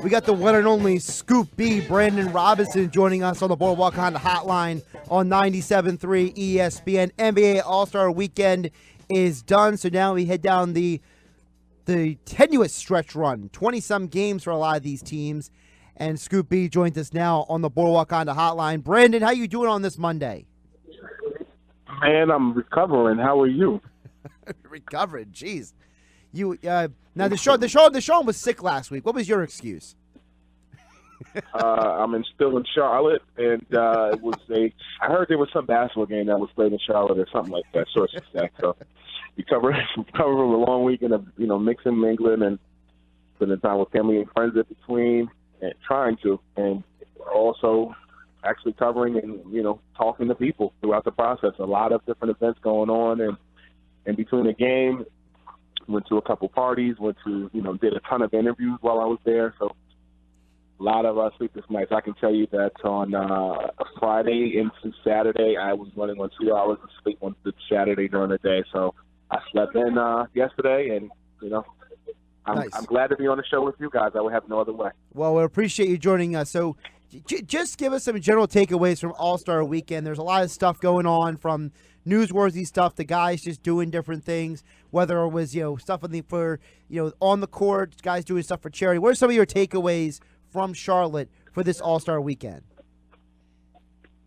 We got the one and only Scoop B, Brandon Robinson, joining us on the Boardwalk Honda Hotline on 97.3 ESPN. NBA All-Star Weekend is done, so now we head down the tenuous stretch run. 20-some games for a lot of these teams, and Scoop B joins us now on the Boardwalk Honda Hotline. Brandon, how you doing on this Monday? Man, I'm recovering. How are you? Recovering, jeez. You now Dashawn was sick last week. What was your excuse? I'm still in Charlotte, and it was I heard there was some basketball game that was played in Charlotte or something like that. Sources say. So recovered from a long weekend of mixing, mingling, and spending time with family and friends in between, and trying to, and also actually covering and talking to people throughout the process. A lot of different events going on, and in between the game, went to a couple parties, did a ton of interviews while I was there. So a lot of sleepless nights. I can tell you that on a Friday into Saturday, I was running on 2 hours of sleep on the Saturday during the day. So I slept in yesterday, and Nice. I'm glad to be on the show with you guys. I would have no other way. Well, we appreciate you joining us. So just give us some general takeaways from All-Star Weekend. There's a lot of stuff going on, from newsworthy stuff to guys just doing different things, whether it was stuff on the court, guys doing stuff for charity. What are some of your takeaways from Charlotte for this All-Star Weekend?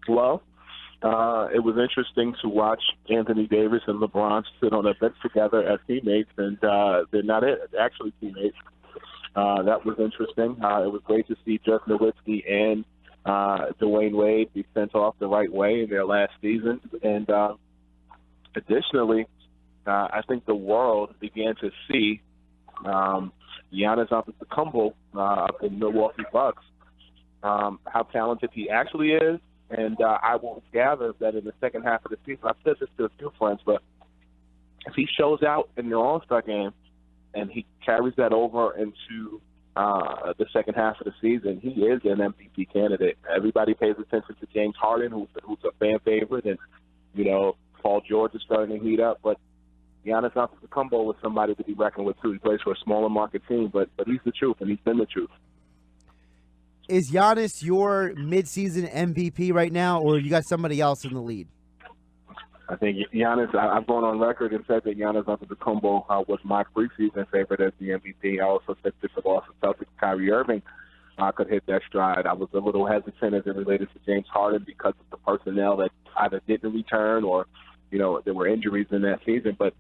Well, it was interesting to watch Anthony Davis and LeBron sit on a bench together as teammates, and they're not actually teammates. That was interesting. It was great to see Dirk Nowitzki and Dwayne Wade be sent off the right way in their last season. And additionally, I think the world began to see Giannis Antetokounmpo of the Milwaukee Bucks, how talented he actually is. And I will gather that in the second half of the season, I've said this to a few friends, but if he shows out in the All-Star game and he carries that over into the second half of the season, he is an MVP candidate. Everybody pays attention to James Harden, who's a fan favorite, and Paul George is starting to heat up. But Giannis Antetokounmpo was somebody to be reckoned with too. He plays for a smaller market team, but he's the truth, and he's been the truth. Is Giannis your midseason MVP right now, or you got somebody else in the lead? I think Giannis, I've gone on record and said that Giannis Antetokounmpo was my preseason favorite as the MVP. I also said that the Boston Celtics, Kyrie Irving, could hit that stride. I was a little hesitant as it related to James Harden because of the personnel that either didn't return or, there were injuries in that season. But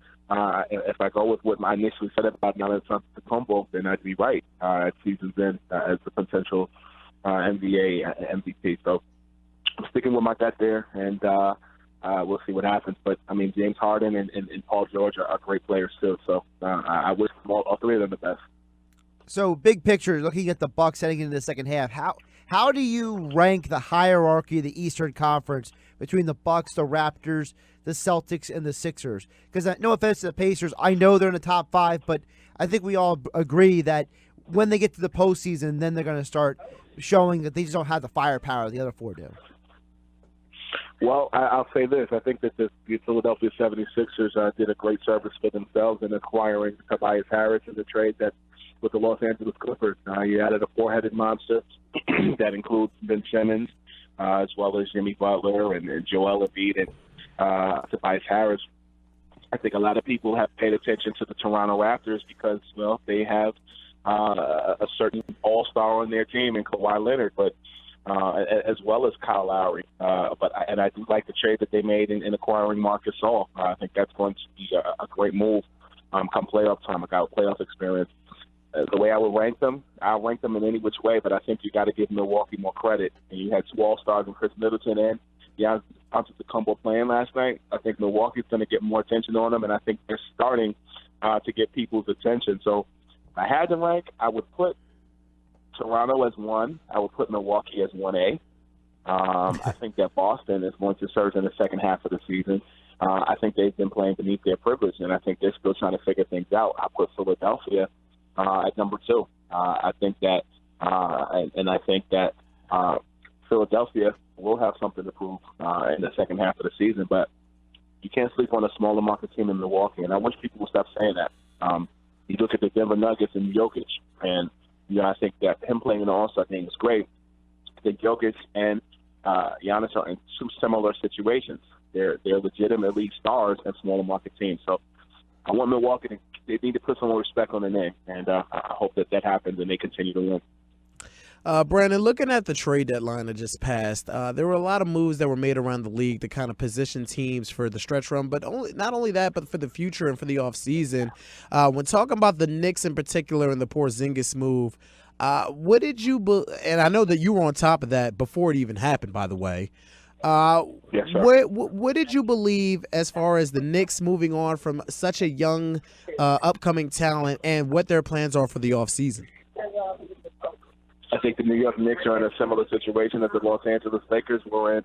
if I go with what I initially said about Giannis Antetokounmpo, then I'd be right at season's end as the potential NBA MVP. So I'm sticking with my gut there, and we'll see what happens. But, James Harden and Paul George are great players too. So I wish all three of them the best. So big picture, looking at the Bucks heading into the second half, how do you rank the hierarchy of the Eastern Conference between the Bucks, the Raptors, the Celtics, and the Sixers? Because no offense to the Pacers, I know they're in the top five, but I think we all agree that when they get to the postseason, then they're going to start showing that they just don't have the firepower the other four do. Well, I'll say this. I think that the Philadelphia 76ers did a great service for themselves in acquiring Tobias Harris in the trade that with the Los Angeles Clippers. You added a four-headed monster that includes Ben Simmons, as well as Jimmy Butler and Joel Embiid and Tobias Harris. I think a lot of people have paid attention to the Toronto Raptors because, they have a certain all-star on their team in Kawhi Leonard, but as well as Kyle Lowry. And I do like the trade that they made in acquiring Marc Gasol. I think that's going to be a great move come playoff time. I got playoff experience. The way I would rank them, I'll rank them in any which way, but I think you got to give Milwaukee more credit. And you had two all-stars in Chris Middleton and Giannis Antetokounmpo playing last night. I think Milwaukee's going to get more attention on them, and I think they're starting to get people's attention. So if I had to rank, I would put Toronto as 1. I would put Milwaukee as 1A. I think that Boston is going to surge in the second half of the season. I think they've been playing beneath their privilege, and I think they're still trying to figure things out. I put Philadelphia at number 2. I think that Philadelphia will have something to prove in the second half of the season, but you can't sleep on a smaller market team in Milwaukee, and I wish people would stop saying that. You look at the Denver Nuggets and Jokic, and I think that him playing in the All-Star game is great. I think Jokic and Giannis are in two similar situations. They're legitimately stars at smaller market teams. So I want Milwaukee they need to put some more respect on their name, and I hope that happens and they continue to win. Brandon, looking at the trade deadline that just passed, there were a lot of moves that were made around the league to kind of position teams for the stretch run, but not only that, but for the future and for the offseason. When talking about the Knicks in particular and the Porzingis move, what did you and I know that you were on top of that before it even happened, by the way. Yes, sir. What did you believe as far as the Knicks moving on from such a young upcoming talent and what their plans are for the offseason? I think the New York Knicks are in a similar situation that the Los Angeles Lakers were in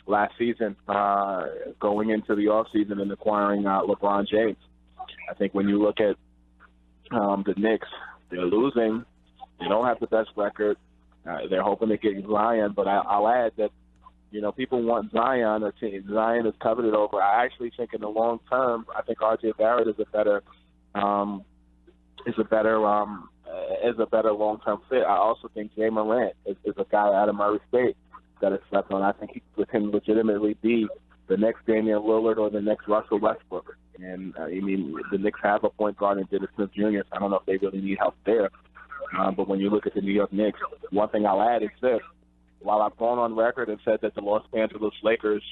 last season, going into the offseason and acquiring LeBron James. I think when you look at the Knicks, they're losing. They don't have the best record. They're hoping to get Zion, but I'll add that, people want Zion. Zion is coveted over. I actually think in the long term, I think R.J. Barrett is a better long-term fit. I also think Jay Morant is a guy out of Murray State that is slept on. I think he can legitimately be the next Damian Lillard or the next Russell Westbrook. And, the Knicks have a point guard in Dennis Smith Jr., so I don't know if they really need help there. But when you look at the New York Knicks, one thing I'll add is this. While I've gone on record and said that the Los Angeles Lakers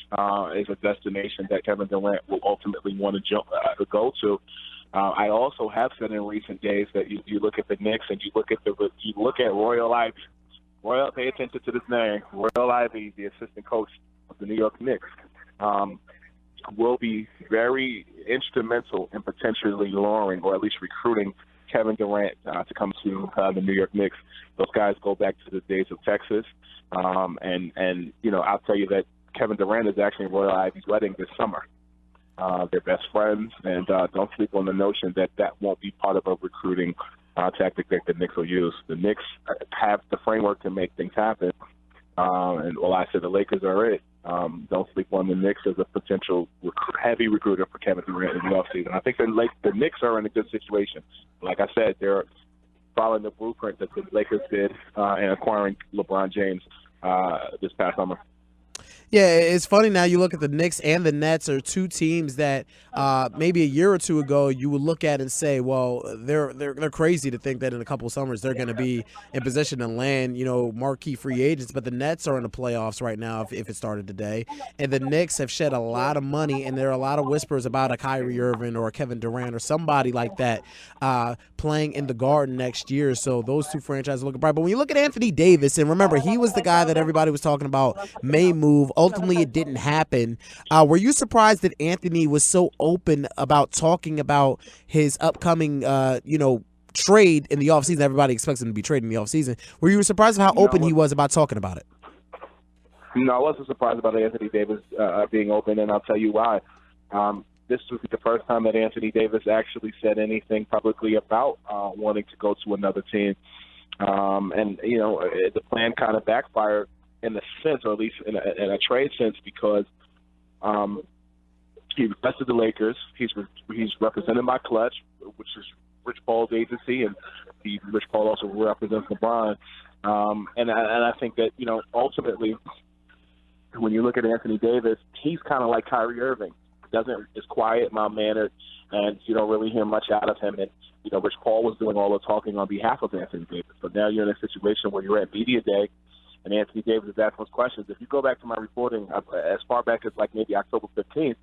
is a destination that Kevin Durant will ultimately want to go to, I also have said in recent days that you look at the Knicks and you look at Royal Ivey. Pay attention to this name. Royal Ivey, the assistant coach of the New York Knicks, will be very instrumental in potentially luring or at least recruiting Kevin Durant to come to the New York Knicks. Those guys go back to the days of Texas. And I'll tell you that Kevin Durant is actually in Royal Ivy's wedding this summer. They're best friends, and don't sleep on the notion that won't be part of a recruiting tactic that the Knicks will use. The Knicks have the framework to make things happen. And while I said the Lakers are it, don't sleep on the Knicks as a potential heavy recruiter for Kevin Durant in the offseason. I think the Knicks are in a good situation. Like I said, they're following the blueprint that the Lakers did in acquiring LeBron James this past summer. Yeah, it's funny now you look at the Knicks and the Nets are two teams that maybe a year or two ago you would look at and say, well, they're crazy to think that in a couple of summers they're going to be in position to land, marquee free agents. But the Nets are in the playoffs right now if it started today. And the Knicks have shed a lot of money, and there are a lot of whispers about a Kyrie Irving or a Kevin Durant or somebody like that playing in the Garden next year. So those two franchises are looking bright. But when you look at Anthony Davis, and remember, he was the guy that everybody was talking about may move. Ultimately, it didn't happen. Were you surprised that Anthony was so open about talking about his upcoming, trade in the offseason? Everybody expects him to be traded in the offseason. Were you surprised at how open he was about talking about it? No, I wasn't surprised about Anthony Davis being open, and I'll tell you why. This was the first time that Anthony Davis actually said anything publicly about wanting to go to another team. The plan kind of backfired in a sense, or at least in a trade sense, because he requested the Lakers. He's represented by Clutch, which is Rich Paul's agency, and Rich Paul also represents LeBron. And I think that ultimately, when you look at Anthony Davis, he's kind of like Kyrie Irving. Is quiet, mild-mannered, and you don't really hear much out of him. And Rich Paul was doing all the talking on behalf of Anthony Davis. But now you're in a situation where you're at media day, and Anthony Davis is asking those questions. If you go back to my reporting as far back as maybe October 15th,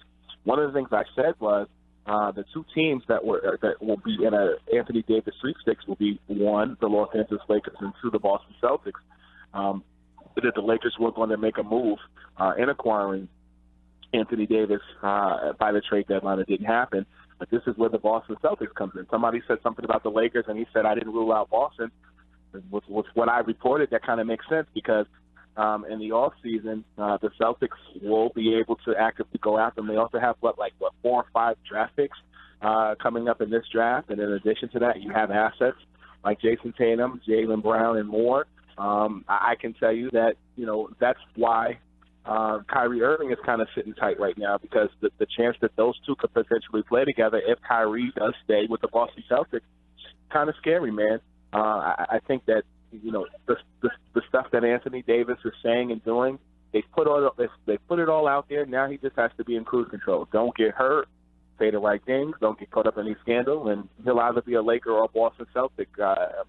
one of the things I said was the two teams that will be in a Anthony Davis sweepstakes will be, one, the Los Angeles Lakers, and two, the Boston Celtics. That the Lakers were going to make a move in acquiring Anthony Davis by the trade deadline. It didn't happen. But this is where the Boston Celtics comes in. Somebody said something about the Lakers, and he said, I didn't rule out Boston. With what I reported, that kind of makes sense because in the offseason, the Celtics will be able to actively go after them. They also have, 4 or 5 draft picks coming up in this draft. And in addition to that, you have assets like Jason Tatum, Jaylen Brown, and more. I can tell you that, that's why Kyrie Irving is kind of sitting tight right now, because the chance that those two could potentially play together if Kyrie does stay with the Boston Celtics, kind of scary, man. I think that the stuff that Anthony Davis is saying and doing, they put it all out there. Now he just has to be in cruise control. Don't get hurt. Say the right things. Don't get caught up in any scandal, and he'll either be a Laker or a Boston Celtic.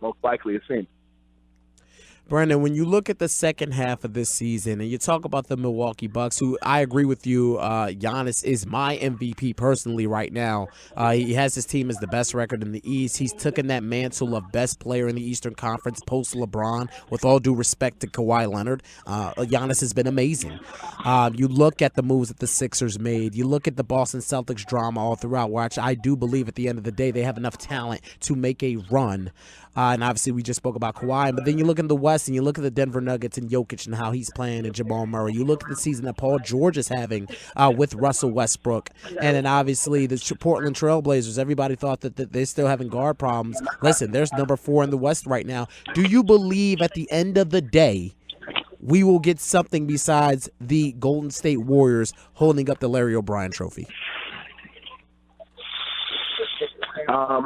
Most likely, it seems. Brandon, when you look at the second half of this season and you talk about the Milwaukee Bucks, who I agree with you, Giannis is my MVP personally right now. He has his team as the best record in the East. He's taken that mantle of best player in the Eastern Conference post LeBron, with all due respect to Kawhi Leonard. Giannis has been amazing. You look at the moves that the Sixers made. You look at the Boston Celtics drama all throughout, which I do believe at the end of the day they have enough talent to make a run. And obviously we just spoke about Kawhi, but then you look in the West and you look at the Denver Nuggets and Jokic and how he's playing and Jamal Murray. You look at the season that Paul George is having with Russell Westbrook. And then obviously the Portland Trailblazers, everybody thought that they're still having guard problems. Listen, there's number 4 in the West right now. Do you believe at the end of the day we will get something besides the Golden State Warriors holding up the Larry O'Brien trophy? I'll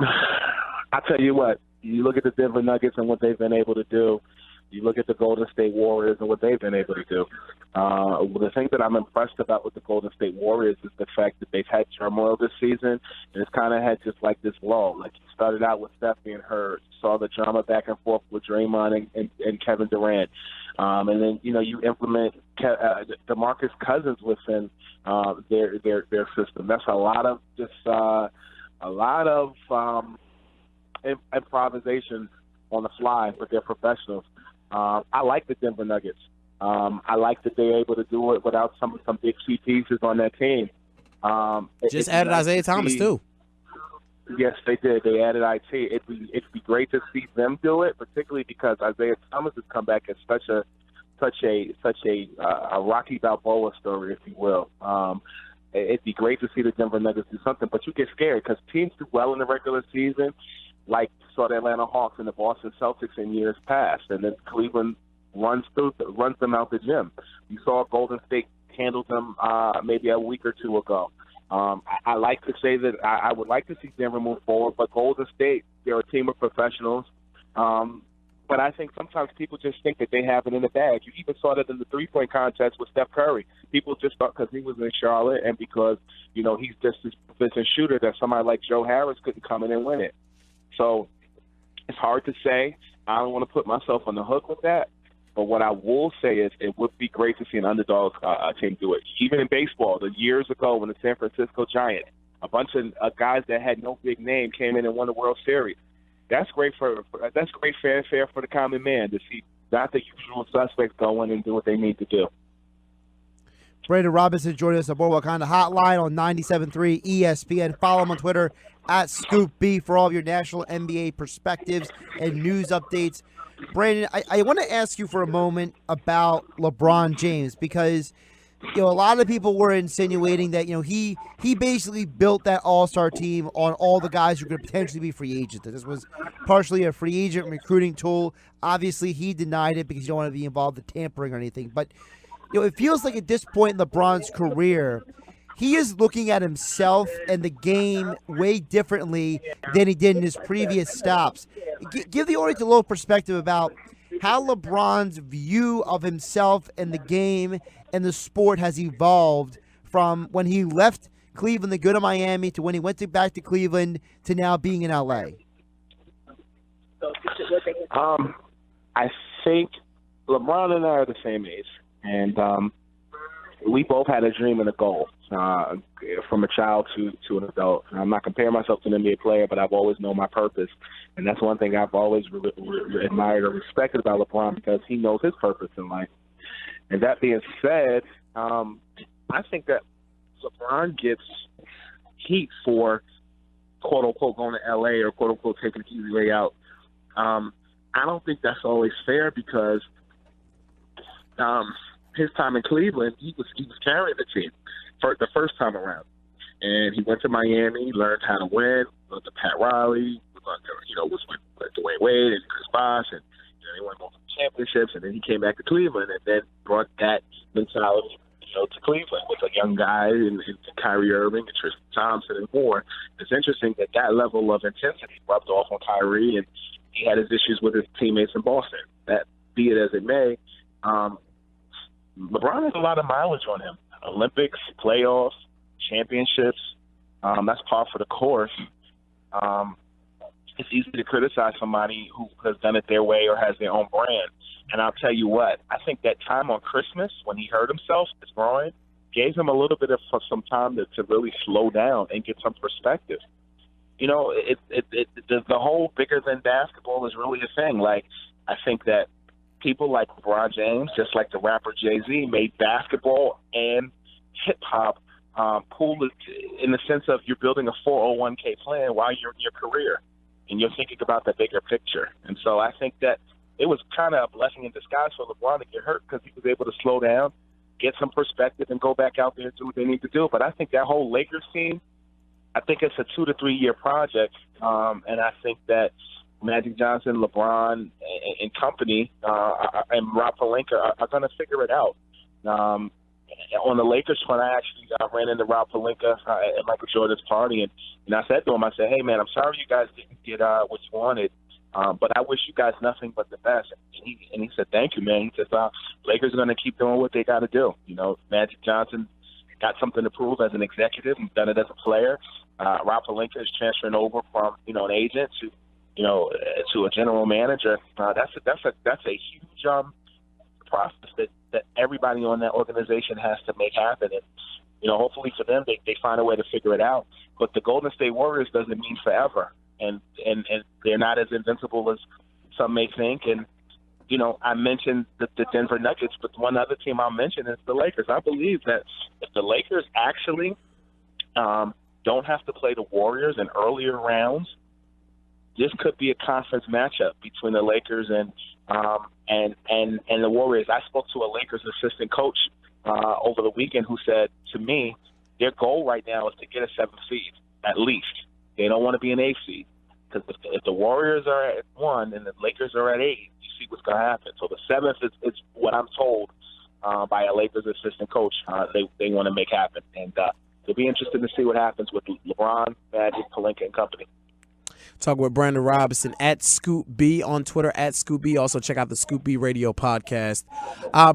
tell you what. You look at the Denver Nuggets and what they've been able to do. You look at the Golden State Warriors and what they've been able to do. The thing that I'm impressed about with the Golden State Warriors is the fact that they've had turmoil this season, and it's kind of had just like this lull. Like, you started out with Steph being hurt, saw the drama back and forth with Draymond and Kevin Durant, and then you implement DeMarcus Cousins within their system. That's a lot of improvisation on the fly, but they're professionals. I like the Denver Nuggets. I like that they're able to do it without some big key pieces on that team. Just added Isaiah Thomas too. Yes, they did. They added IT. It'd be great to see them do it, particularly because Isaiah Thomas has come back as such a Rocky Balboa story, if you will. It'd be great to see the Denver Nuggets do something, but you get scared because teams do well in the regular season, like you saw the Atlanta Hawks and the Boston Celtics in years past, and then Cleveland runs them out the gym. You saw Golden State handle them maybe a week or two ago. I like to say that I would like to see Denver move forward, but Golden State, they're a team of professionals. But I think sometimes people just think that they have it in the bag. You even saw that in the three-point contest with Steph Curry. People just thought because he was in Charlotte and because, he's just this proficient shooter that somebody like Joe Harris couldn't come in and win it. So it's hard to say. I don't want to put myself on the hook with that. But what I will say is it would be great to see an underdog team do it. Even in baseball, the years ago when the San Francisco Giants, a bunch of guys that had no big name came in and won the World Series. That's great fanfare for the common man to see not the usual suspects go in and do what they need to do. Brandon Robinson joining us on Boardwalk Honda Hotline on 97.3 ESPN. Follow him on Twitter at ScoopB for all of your national NBA perspectives and news updates. Brandon, I want to ask you for a moment about LeBron James because a lot of people were insinuating that he basically built that all-star team on all the guys who could potentially be free agents. That this was partially a free agent recruiting tool. Obviously, he denied it because you don't want to be involved in tampering or anything. But it feels like at this point in LeBron's career, he is looking at himself and the game way differently than he did in his previous stops. Give the audience a little perspective about how LeBron's view of himself and the game and the sport has evolved from when he left Cleveland to go to Miami to when he went back to Cleveland to now being in LA. I think LeBron and I are the same age, and we both had a dream and a goal from a child to an adult. I'm not comparing myself to an NBA player, but I've always known my purpose, and that's one thing I've always admired or respected about LeBron because he knows his purpose in life. And that being said, I think that LeBron gets heat for quote-unquote going to L.A. or quote-unquote taking the easy way out. I don't think that's always fair because his time in Cleveland, he was carrying the team for the first time around. And he went to Miami, learned how to win, went to Pat Riley, was with Dwayne Wade and Chris Bosh, and they won multiple championships. And then he came back to Cleveland and then brought that mentality to Cleveland with a young guy and Kyrie Irving and Tristan Thompson and more. It's interesting that level of intensity rubbed off on Kyrie, and he had his issues with his teammates in Boston. That, be it as it may, LeBron has a lot of mileage on him. Olympics, playoffs, championships, that's par for the course. It's easy to criticize somebody who has done it their way or has their own brand. And I'll tell you what, I think that time on Christmas when he hurt himself, his groin, gave him a little bit of some time to really slow down and get some perspective. You know, the whole bigger than basketball is really a thing. Like, I think that people like LeBron James, just like the rapper Jay-Z, made basketball and hip-hop cool in the sense of you're building a 401k plan while you're in your career, and you're thinking about the bigger picture. And so I think that it was kind of a blessing in disguise for LeBron to get hurt because he was able to slow down, get some perspective, and go back out there and do what they need to do. But I think that whole Lakers team, I think it's a 2 to 3 year project, and I think that Magic Johnson, LeBron, and company, and Rob Pelinka are going to figure it out. On the Lakers front, I actually ran into Rob Pelinka at Michael Jordan's party, and I said to him, I said, hey, man, I'm sorry you guys didn't get what you wanted, but I wish you guys nothing but the best. And he said, thank you, man. He says, Lakers are going to keep doing what they got to do. You know, Magic Johnson got something to prove as an executive. He's done it as a player. Rob Pelinka is transferring over from, an agent to a general manager. That's a huge process that everybody on that organization has to make happen. And, hopefully for them, they find a way to figure it out. But the Golden State Warriors doesn't mean forever. And they're not as invincible as some may think. And, I mentioned the Denver Nuggets, but one other team I'll mention is the Lakers. I believe that if the Lakers actually don't have to play the Warriors in earlier rounds, this could be a conference matchup between the Lakers and the Warriors. I spoke to a Lakers assistant coach over the weekend who said to me, their goal right now is to get a 7th seed, at least. They don't want to be an 8th seed. Because if the Warriors are at 1 and the Lakers are at 8, you see what's going to happen. So the 7th is what I'm told by a Lakers assistant coach they want to make happen. And it'll be interesting to see what happens with LeBron, Magic, Pelinka, and company. Talk with Brandon Robinson at Scoop B on Twitter, at Scoop B. Also check out the Scoop B Radio podcast.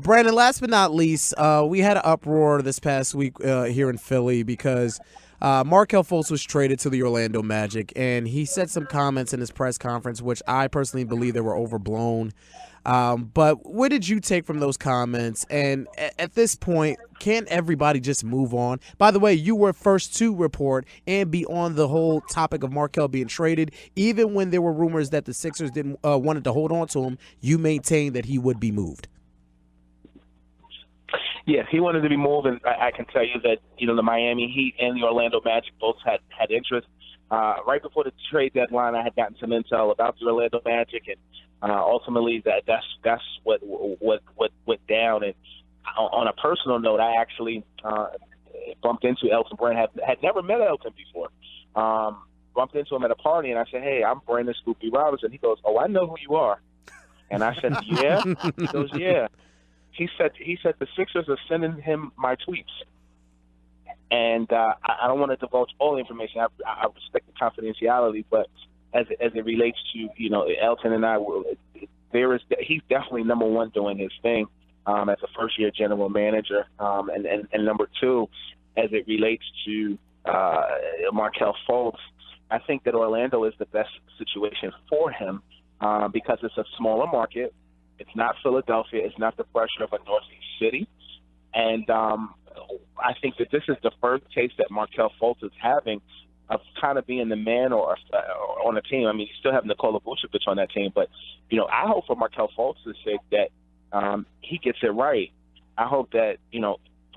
Brandon, last but not least, we had an uproar this past week here in Philly because Markelle Fultz was traded to the Orlando Magic, and he said some comments in his press conference, which I personally believe they were overblown. But what did you take from those comments? And at this point, can't everybody just move on? By the way, you were first to report and be on the whole topic of Markelle being traded. Even when there were rumors that the Sixers didn't wanted to hold on to him, you maintained that he would be moved. Yes, he wanted to be moved, and I can tell you that the Miami Heat and the Orlando Magic both had interest. Right before the trade deadline, I had gotten some intel about the Orlando Magic, and ultimately that's what went down. And on a personal note, I actually bumped into Elton Brand. Had never met Elton before. Bumped into him at a party, and I said, "Hey, I'm Brandon Scoopy Robinson." He goes, "Oh, I know who you are." And I said, "Yeah." He goes, "Yeah." He said the Sixers are sending him my tweets, and I don't want to divulge all the information. I respect the confidentiality, but as it relates to Elton and I, he's definitely number one doing his thing as a first-year general manager, and number two, as it relates to Markelle Fultz, I think that Orlando is the best situation for him because it's a smaller market. It's not Philadelphia. It's not the pressure of a Northeast city. And I think that this is the first taste that Markelle Fultz is having of kind of being the man or on a team. I mean, you still have Nikola Vucevic on that team. But, I hope for Markelle Fultz's sake that he gets it right. I hope that,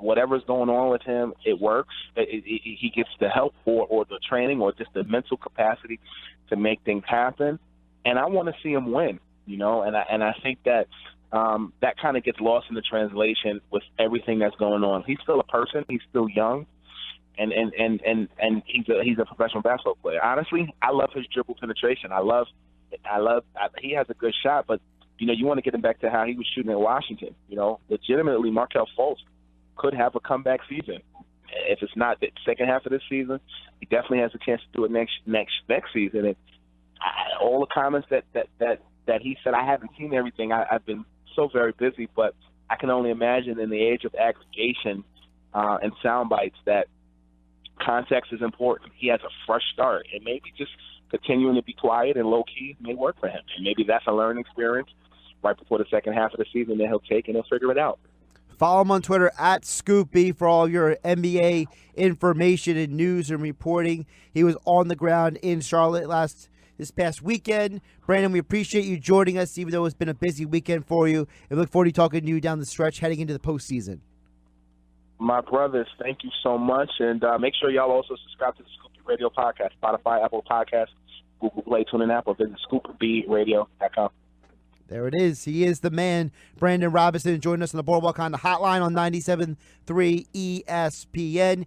whatever's going on with him, it works. He gets the help or the training or just the mental capacity to make things happen. And I want to see him win. And I think that that kind of gets lost in the translation with everything that's going on. He's still a person. He's still young, and he's a professional basketball player. Honestly, I love his dribble penetration. He has a good shot, but you want to get him back to how he was shooting in Washington. Legitimately, Markelle Fultz could have a comeback season. If it's not the second half of this season, he definitely has a chance to do it next season. And all the comments that he said, I haven't seen everything. I've been so very busy, but I can only imagine in the age of aggregation and sound bites that context is important. He has a fresh start, and maybe just continuing to be quiet and low-key may work for him. And maybe that's a learning experience right before the second half of the season that he'll take, and he'll figure it out. Follow him on Twitter at ScoopB for all your NBA information and news and reporting. He was on the ground in Charlotte this past weekend. Brandon, we appreciate you joining us, even though it's been a busy weekend for you, and look forward to talking to you down the stretch heading into the postseason. My brothers, thank you so much, and make sure y'all also subscribe to the Scoop Radio podcast, Spotify, Apple Podcasts, Google Play, TuneIn app, or visit scoopbradio.com. There it is. He is the man, Brandon Robinson, joining us on the Boardwalk on the hotline on 97.3 ESPN.